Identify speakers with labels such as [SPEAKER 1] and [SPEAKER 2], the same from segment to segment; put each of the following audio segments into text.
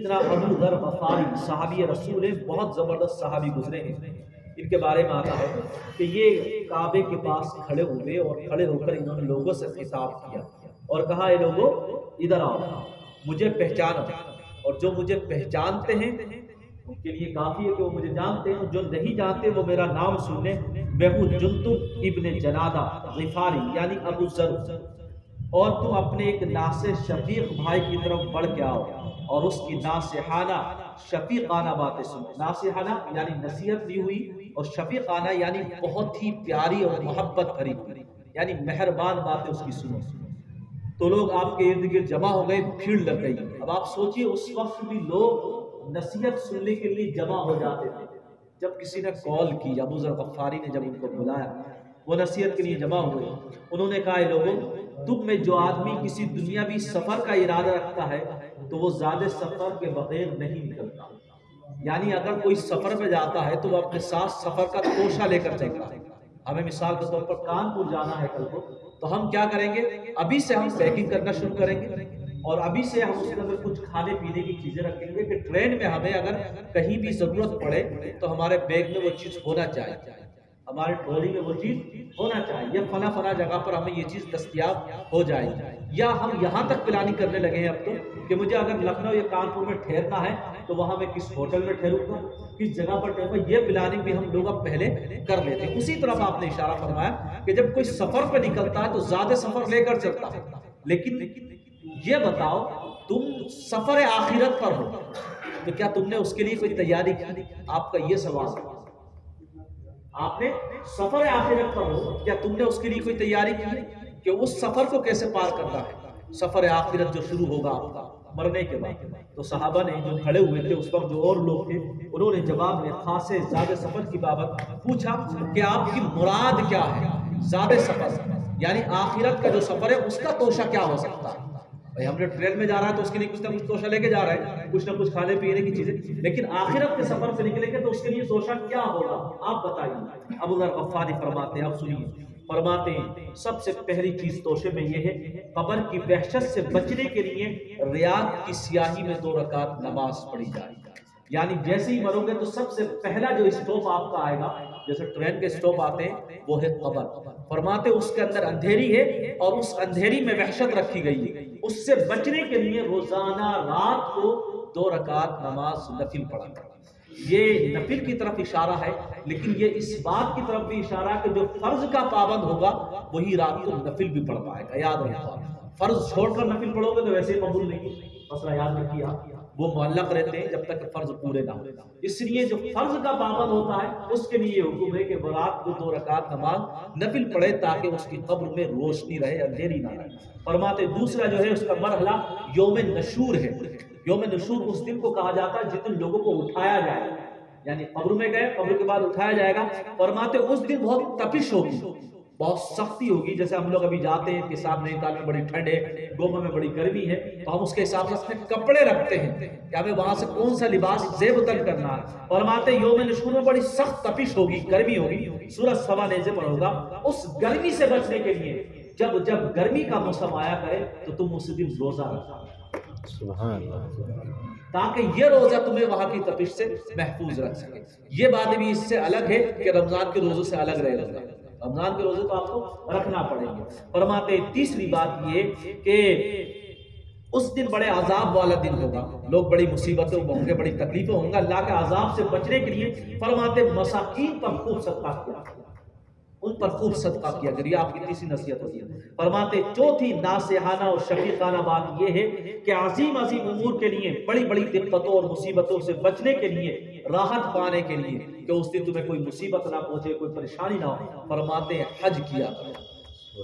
[SPEAKER 1] سیدنا ابو ذر غفاری صحابی رسول ہیں، بہت زبردست صحابی گزرے ہیں۔ ان کے بارے میں آتا ہے کہ یہ کعبے کے پاس کھڑے ہوئے اور کھڑے ہو کر انہوں نے لوگوں سے خطاب کیا اور کہا اے لوگوں ادھر آؤ، مجھے پہچانو، اور جو مجھے پہچانتے ہیں ان کے لیے کافی ہے کہ وہ مجھے جانتے ہیں، جو نہیں جانتے وہ میرا نام سن لیں، میں ہوں جندب ابن جنادہ غفاری یعنی ابو ذر، اور تم اپنے ایک ناصح شفیق بھائی کی طرف بڑھ کے آؤ اور اس کی ناصحانہ شفیقانہ باتیں سنو۔ ناصحانہ یعنی نصیحت دی ہوئی، اور شفیقانہ یعنی بہت ہی پیاری اور محبت بھری ہوئی، یعنی مہربان باتیں اس کی سنو۔ تو لوگ آپ کے ارد گرد جمع ہو گئے، بھیڑ لگ گئی۔ اب آپ سوچئے اس وقت بھی لوگ نصیحت سننے کے لیے جمع ہو جاتے تھے۔ جب کسی نے کال کی، ابو ذر غفاری نے جب ان کو بلایا، وہ نصیحت کے لیے جمع ہوئے، انہوں نے کہا اے لوگوں، تم میں جو آدمی کسی دنیاوی سفر کا ارادہ رکھتا ہے تو وہ زیادہ سفر کے بغیر نہیں نکلتا، یعنی اگر کوئی سفر میں جاتا ہے تو وہ اپنے ساتھ سفر کا توشہ لے کر چلتا ہے۔ ہمیں مثال کے طور پر کانپور جانا ہے کل کو، تو ہم کیا کریں گے؟ ابھی سے ہم پیکنگ کرنا شروع کریں گے، اور ابھی سے ہم اس کے اندر کچھ کھانے پینے کی چیزیں رکھیں گے کہ ٹرین میں ہمیں اگر کہیں بھی ضرورت پڑے تو ہمارے بیگ میں وہ چیز ہونا چاہیے، ہمارے ٹرالی میں وہ چیز ہونا چاہیے، فلاں فلاں جگہ پر ہمیں یہ چیز دستیاب ہو جائے۔ یا ہم یہاں تک پلاننگ کرنے لگے ہیں اب تو کہ مجھے اگر لکھنؤ یا کانپور میں ٹھہرنا ہے تو وہاں میں کس ہوٹل میں ٹھہروں گا، کس جگہ پر ٹھہروں گا، یہ پلاننگ بھی ہم لوگ اب پہلے کر لیتے ہیں۔ اسی طرف آپ نے اشارہ فرمایا کہ جب کوئی سفر پہ نکلتا ہے تو زیادہ سفر لے کر چلتا ہے، لیکن یہ بتاؤ تم سفر آخرت پر ہو تو کیا تم نے اس کے لیے کوئی تیاری کی؟ آپ کا یہ سوال ہے، آپ نے سفر آخرت پر ہو، کیا تم نے اس کے لیے کوئی تیاری کی کہ اس سفر کو کیسے پار کرنا ہے؟ سفر آخرت جو شروع ہوگا آپ کا مرنے کے بعد۔ تو صحابہ نے جو کھڑے ہوئے تھے اس وقت، جو اور لوگ تھے، انہوں نے جواب میں خاصے زیادہ سفر کی بابت پوچھا کہ آپ کی مراد کیا ہے؟ زیادہ سفر یعنی آخرت کا جو سفر ہے اس کا توشہ کیا ہو سکتا ہے؟ بھائی ہم نے ٹرین میں جا رہا ہے تو اس کے لیے کچھ نہ کچھ توشہ لے کے جا رہے ہیں، کچھ نہ کچھ کھانے پینے کی چیزیں، لیکن آخرت کے سفر سے نکلیں گے تو اس کے لیے توشہ کیا ہوگا؟ آپ بتائیے۔ ابو ذر غفاری فرماتے ہیں، اب سنیے، فرماتے ہیں سب سے پہلی چیز توشے میں یہ ہے قبر کی وحشت سے بچنے کے لیے ریاض کی سیاہی میں 2 رکعت نماز پڑھی جائے، یعنی جیسے ہی مرو گے تو سب سے پہلا جو اسٹاپ آپ کا آئے گا، جیسے ٹرین کے اسٹاپ آتے ہیں، وہ ہے قبر۔ فرماتے اس کے اندر اندھیری ہے اور اس اندھیری میں وحشت رکھی گئی ہے، اس سے بچنے کے لیے روزانہ رات کو 2 رکعت نماز نفل پڑھا۔ یہ نفل کی طرف اشارہ ہے، لیکن یہ اس بات کی طرف بھی اشارہ ہے کہ جو فرض کا پابند ہوگا وہی رات کو نفل بھی پڑھ پائے گا۔ یاد رکھو، فرض چھوڑ کر نفل پڑھو گے تو ویسے ہی قبول نہیں، مسئلہ یاد رکھیے آپ، وہ معلق رہتے ہیں جب تک کہ فرض پورے نہ ہو۔ اس لیے جو فرض کا پابند ہوتا ہے اس کے لیے حکم ہے کہ وہ رات کو 2 رکعت نماز نفل پڑھے تاکہ اس کی قبر میں روشنی رہے، اندھیری نہ رہے۔ فرماتے دوسرا جو ہے اس کا مرحلہ یوم نشور ہے۔ یوم نشور اس دن کو کہا جاتا ہے جس دن لوگوں کو اٹھایا جائے، یعنی قبر میں گئے، قبر کے بعد اٹھایا جائے گا۔ فرماتے اس دن بہت تپش ہوگی، بہت سختی ہوگی۔ جیسے ہم لوگ ابھی جاتے ہیں کہ صاحب نینی تال میں بڑی ٹھنڈ ہے، گوما میں بڑی گرمی ہے، تو ہم اس کے حساب سے اپنے کپڑے رکھتے ہیں کہ ہمیں وہاں سے کون سا لباس زیب تن کرنا ہے۔ فرماتے یوم نشور میں بڑی سخت تپش ہوگی، گرمی ہوگی، سورج سوا نیزے پر ہوگا۔ اس گرمی سے بچنے کے لیے جب گرمی کا موسم آیا کرے تو تم اس دن روزہ رکھا، سبحان اللہ، تاکہ یہ روزہ تمہیں وہاں کی تپش سے محفوظ رکھ سکے۔ یہ بات بھی اس سے الگ ہے کہ رمضان کے روزوں سے الگ رہے گا، رمضان کے روزے تو آپ کو رکھنا پڑیں گے۔ فرماتے تیسری بات یہ کہ اس دن بڑے عذاب والا دن ہوگا، لوگ بڑی مصیبتوں ہوں گے، بڑی تکلیفیں ہوں گے۔ اللہ کے عذاب سے بچنے کے لیے فرماتے مساکین پر خوب صدقہ کیا، ان پر خوب صدقہ کیا کرے، یہ آپ کی تیسری نصیحت ہوتی ہے۔ فرماتے چوتھی ناصحانہ اور شفیقانہ بات یہ ہے کہ عظیم عظیم امور کے لیے، بڑی بڑی دقتوں اور مصیبتوں سے بچنے کے لیے، راحت پانے کے لیے کہ اس دن تمہیں کوئی مصیبت نہ پہنچے، کوئی پریشانی نہ ہو، فرماتے حج کیا کرو،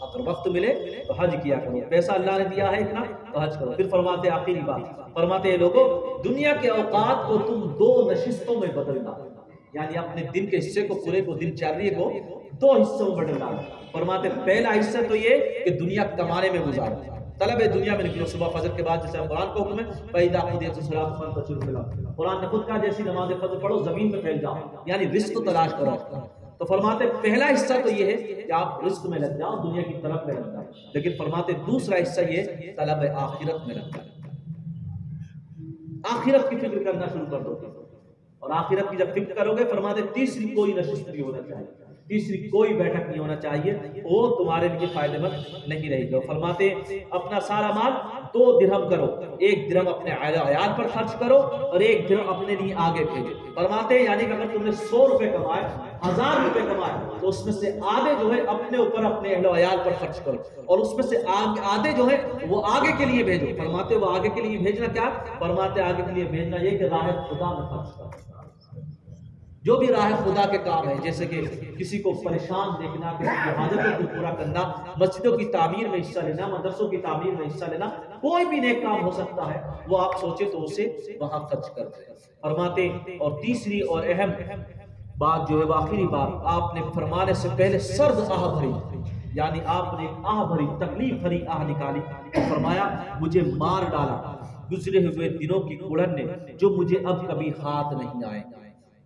[SPEAKER 1] اگر وقت ملے تو حج کیا کرو، پیسہ اللہ نے دیا ہے اتنا تو حج کرو۔ پھر فرماتے آخری بات، فرماتے لوگوں دنیا کے اوقات کو تم 2 نشستوں میں بدلنا، یعنی اپنے دن کے حصے کو، پورے کو، دن چاریے کو 2 حصوں میں بدلنا۔ فرماتے پہلا حصہ تو یہ کہ دنیا کمانے میں گزارو، طلب دنیا میں نکلو، صبح فجر کے بعد جیسے قرآن کو حکم ہے فَإِذَا قُضِيَتِ الصَّلَاةُ فَانتَشِرُوا فِي الْأَرْضِ، قرآن نے خود کہا جیسی نماز فجر پڑھو زمین میں پھیل جاؤ، یعنی رزق تلاش کرو۔ تو فرماتے پہلا حصہ تو یہ ہے کہ آپ رزق میں لگ جاؤ، دنیا کی طرف میں لگ جاؤ، لیکن فرماتے دوسرا حصہ یہ طلب آخرت میں لگ جاؤ۔ آخرت کی فکر کرنا شروع کر دو، اور آخرت کی جب فکر کرو گے فرماتے تیسری کوئی نشست نہیں ہونا چاہیے، تیسری کوئی بیٹھک نہیں ہونا چاہیے، وہ تمہارے لیے فائدہ مند نہیں رہے گا۔ فرماتے اپنا سارا مال 2 درہم کرو، 1 درہم اپنے عیال پر خرچ کرو اور 1 درہم اپنے لیے آگے بھیجو۔ فرماتے ہیں یعنی کہ اگر تم نے 100 روپے کمائے، 1000 روپے کمائے، تو اس میں سے آدھے جو ہے اپنے اوپر اپنے اہل و عیال پر خرچ کرو، اور اس میں سے آدھے جو ہے وہ آگے کے لیے بھیجو۔ فرماتے وہ آگے کے لیے بھیجنا کیا؟ فرماتے آگے کے لیے بھیجنا یہ کہ راہ خدا میں خرچ کرو، جو بھی راہ خدا کے کام ہے، جیسے کہ کسی کو پریشان دیکھنا، کسی کی حاجتوں کو پورا کرنا، مسجدوں کی تعمیر میں حصہ لینا، مدرسوں کی تعمیر میں حصہ لینا، کوئی بھی نیک کام ہو سکتا ہے، وہ آپ سوچے تو اسے وہاں خرچ کر دیں۔ فرماتے اور تیسری اور اہم بات جو ہے، آخری بات، آپ نے فرمانے سے پہلے سرد آہ بھری، یعنی آپ نے ایک آہ بھری، تکلیف بھری آہ نکالی، فرمایا مجھے مار ڈالا گزرے ہوئے دنوں کی کڑن نے، جو مجھے اب کبھی ہاتھ نہیں آئے۔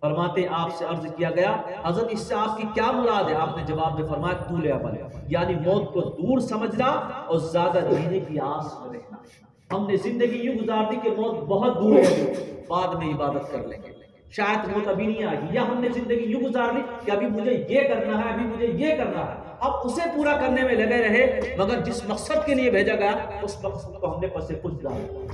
[SPEAKER 1] فرماتے آپ سے عرض کیا گیا حضرت اس سے آپ کی کیا مراد ہے؟ آپ نے جواب میں فرمایا طول عمل، یعنی موت کو دور سمجھنا اور زیادہ جینے کی آس میں رہنا۔ ہم نے زندگی یوں گزار دی کہ موت بہت دور ہے، بعد میں عبادت کر لیں گے، شاید موت ابھی نہیں آئے گی، یا ہم نے زندگی یوں گزار لی کہ ابھی مجھے یہ کرنا ہے، ابھی مجھے یہ کرنا ہے، اب اسے پورا کرنے میں لگے رہے، مگر جس مقصد کے لیے بھیجا گیا اس مقصد کو ہم نے پس پش ڈالا۔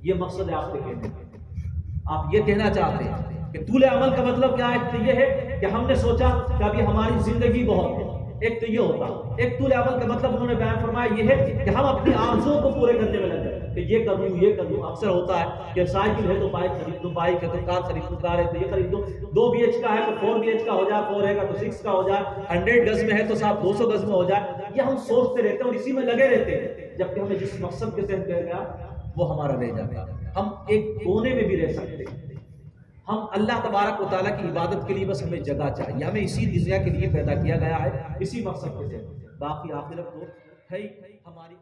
[SPEAKER 1] یہ مقصد ہے آپ کے کہنے کا۔ آپ یہ کہنا چاہتے ہیں کہ طول عمل کا مطلب کیا ہے؟ تو یہ ہے کہ ہم نے سوچا کہ ابھی ہماری زندگی بہت ہے، ایک تو یہ ہوتا، ایک طول عمل کا مطلب انہوں نے بیان فرمایا یہ ہے کہ ہم اپنی آرزوؤں کو پورے کرنے میں لگے کہ یہ کر لوں یہ کر لوں۔ اکثر ہوتا ہے کہ سائیکل ہے تو بائک خرید لوں، بائک ہے تو کار خرید لوں، کار ہے تو یہ خرید لوں، 2 BH کا ہے تو 4 BH کا ہو جائے، 4 ہے گا تو 6 کا ہو جائے، 100 گز میں ہے تو صاحب 200 گز میں ہو جائے، یہ ہم سوچتے رہتے ہیں اور اسی میں لگے رہتے ہیں، جبکہ ہمیں جس مقصد کے تحت کہا گیا وہ ہمارا رہ جاتا ہے۔ ہم ایک کونے میں بھی رہ سکتے ہیں، ہم اللہ تبارک و تعالیٰ کی عبادت کے لیے بس ہمیں جگہ چاہیے، ہمیں اسی دنیا کے لیے پیدا کیا گیا ہے، اسی مقصد کے تحت، باقی آخرت تو ہے ہی ہماری